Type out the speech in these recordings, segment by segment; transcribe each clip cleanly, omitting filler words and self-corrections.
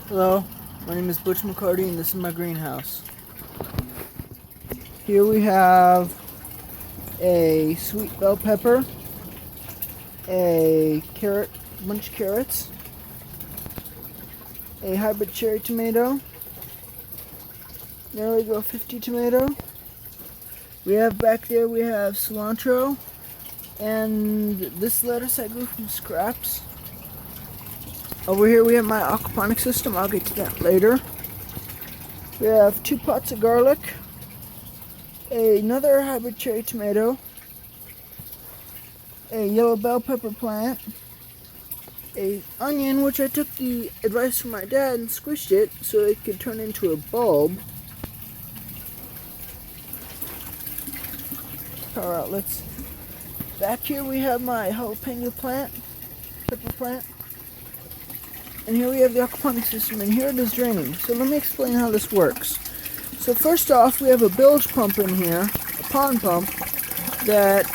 Hello, my name is Butch McCarty and this is my greenhouse. Here we have a sweet bell pepper, a carrot, bunch of carrots, a hybrid cherry tomato, nearly go 50 tomato. We have back there, we have cilantro, and this lettuce I grew from scraps. Over here we have my aquaponics system, I'll get to that later. We have 2 pots of garlic, another hybrid cherry tomato, a yellow bell pepper plant, a onion, which I took the advice from my dad and squished it so it could turn into a bulb. Power outlets. Back here we have my jalapeno plant, pepper plant. And here we have the aquaponics system, and here it is draining. So let me explain how this works. So first off, we have a bilge pump in here, a pond pump, that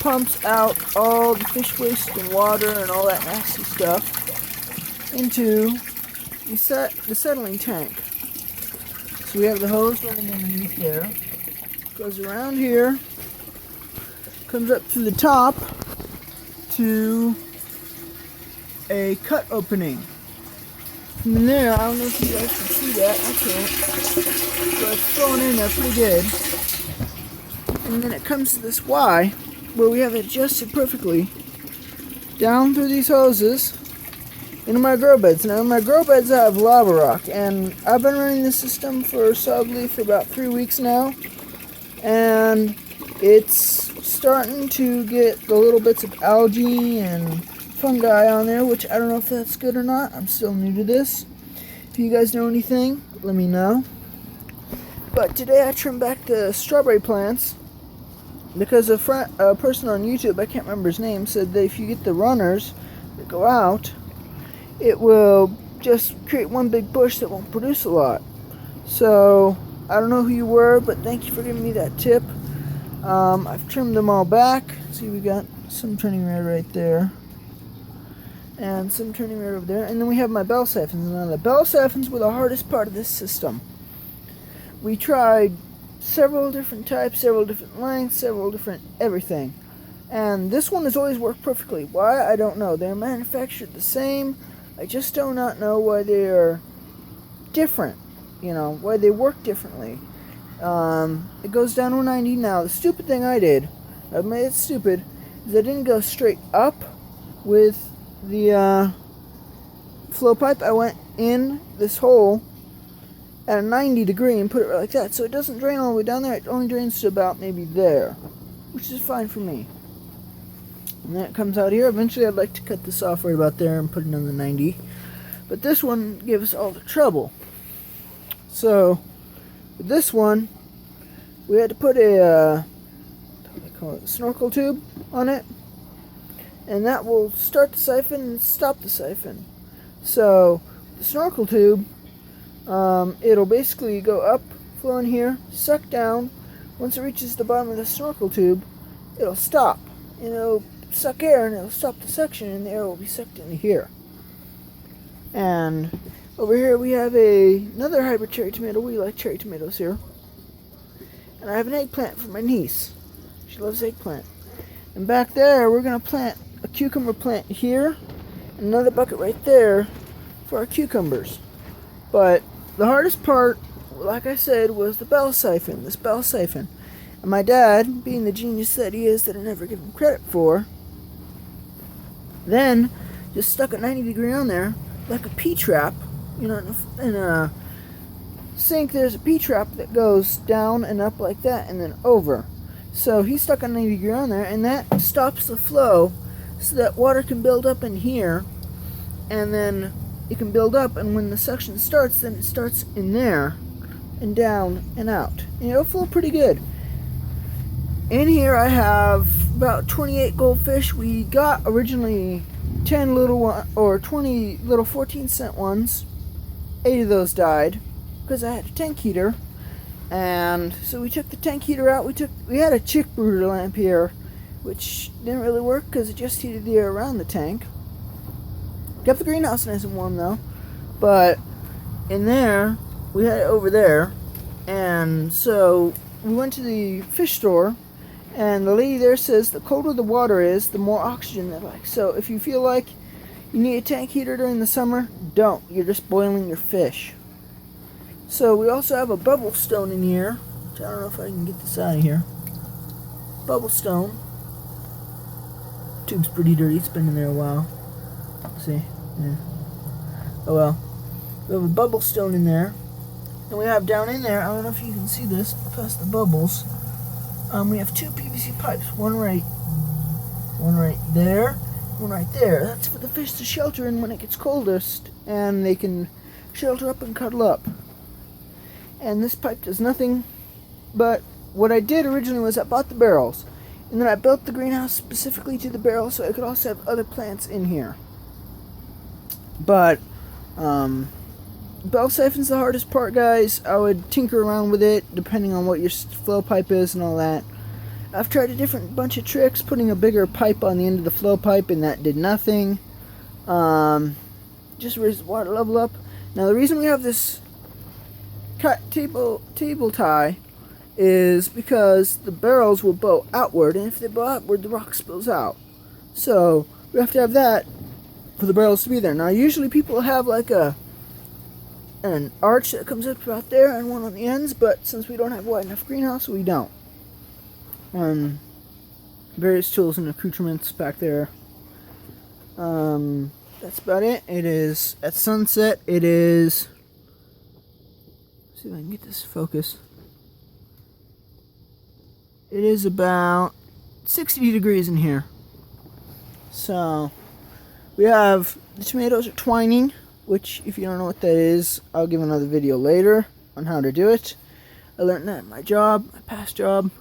pumps out all the fish waste and water and all that nasty stuff into the settling tank. So we have the hose running underneath there, goes around here, comes up to the top to a cut opening. From there, I don't know if you guys can see that, I can't, but it's going in there pretty good. And then it comes to this Y, where we have it adjusted perfectly, down through these hoses, into my grow beds. Now in my grow beds I have lava rock, and I've been running this system for about 3 weeks now, and it's starting to get the little bits of algae and fungi on there, which I don't know if that's good or not. I'm still new to this. If you guys know anything, let me know. But today I trimmed back the strawberry plants because a person on YouTube, I can't remember his name, said that if you get the runners that go out, it will just create one big bush that won't produce a lot. So I don't know who you were, but thank you for giving me that tip. I've trimmed them all back. See, we got some turning red right there, and some turning red over there, and then we have my bell siphons. Now the bell siphons were the hardest part of this system. We tried several different types, several different lengths, several different everything, and this one has always worked perfectly. Why? I don't know. They're manufactured the same. I just do not know why they are different, why they work differently. It goes down to 90 now. The stupid thing I did, I made it stupid, is I didn't go straight up with the flow pipe. I went in this hole at a 90 degree and put it right like that, so it doesn't drain all the way down there. It only drains to about maybe there, which is fine for me. And then it comes out here. Eventually I'd like to cut this off right about there and put it on the 90, but this one gave us all the trouble. So with this one we had to put a what do they call it, snorkel tube on it, and that will start the siphon and stop the siphon. So the snorkel tube, it'll basically go up, flow in here, suck down. Once it reaches the bottom of the snorkel tube, it'll stop, and it'll suck air, and it'll stop the suction, and the air will be sucked into here. And over here we have another hybrid cherry tomato. We like cherry tomatoes here. And I have an eggplant for my niece. She loves eggplant. And back there we're going to plant a cucumber plant here, and another bucket right there for our cucumbers. But the hardest part, like I said, was the bell siphon, this bell siphon. And my dad, being the genius that he is that I never give him credit for, then just stuck a 90 degree on there like a P-trap. In a sink there's a P-trap that goes down and up like that and then over. So he stuck a 90 degree on there, and that stops the flow so that water can build up in here, and then it can build up, and when the suction starts, then it starts in there and down and out, and it'll flow pretty good. In here I have about 28 goldfish. We got originally 10 little one, or 20 little 14-cent ones. 8 of those died because I had a tank heater, and so we took the tank heater out. We had a chick brooder lamp here, which didn't really work because it just heated the air around the tank. Kept the greenhouse nice and warm though. But in there, we had it over there, and so we went to the fish store, and the lady there says the colder the water is, the more oxygen they like. So if you feel like you need a tank heater during the summer, don't. You're just boiling your fish. So we also have a bubble stone in here, which I don't know if I can get this out of here. Bubble stone. Tube's pretty dirty. It's been in there a while. Let's see. Yeah. Oh well. We have a bubble stone in there. And we have down in there, I don't know if you can see this, past the bubbles. We have 2 PVC pipes. One right there, one right there. That's for the fish to shelter in when it gets coldest, and they can shelter up and cuddle up. And this pipe does nothing, but what I did originally was I bought the barrels, and then I built the greenhouse specifically to the barrels so I could also have other plants in here. But bell siphon's the hardest part, guys. I would tinker around with it depending on what your flow pipe is and all that. I've tried a different bunch of tricks, putting a bigger pipe on the end of the flow pipe, and that did nothing. Just raised the water level up. Now the reason we have this table tie is because the barrels will bow outward, and if they bow outward, the rock spills out. So we have to have that for the barrels to be there. Now usually people have like an arch that comes up about there and one on the ends, but since we don't have a wide enough greenhouse, we don't. Various tools and accoutrements back there. That's about it. It is at sunset. It is, see if I can get this to focus. It is about 60 degrees in here. So we have the tomatoes are twining, which if you don't know what that is, I'll give another video later on how to do it. I learned that at my past job.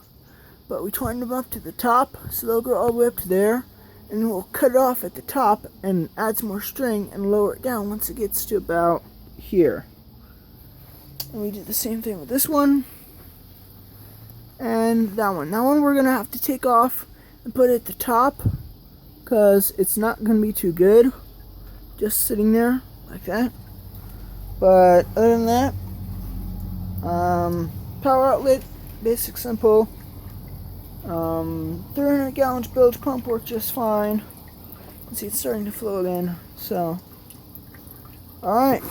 But we twine them up to the top, so they'll grow all the way up to there, and we'll cut it off at the top and add some more string and lower it down once it gets to about here. And we do the same thing with this one and that one. That one we're gonna have to take off and put it at the top because it's not gonna be too good just sitting there like that. But other than that, power outlet, basic, simple. 300 gallons bilge pump worked just fine. You can see it's starting to flow again. So, alright,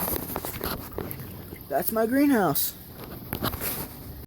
that's my greenhouse.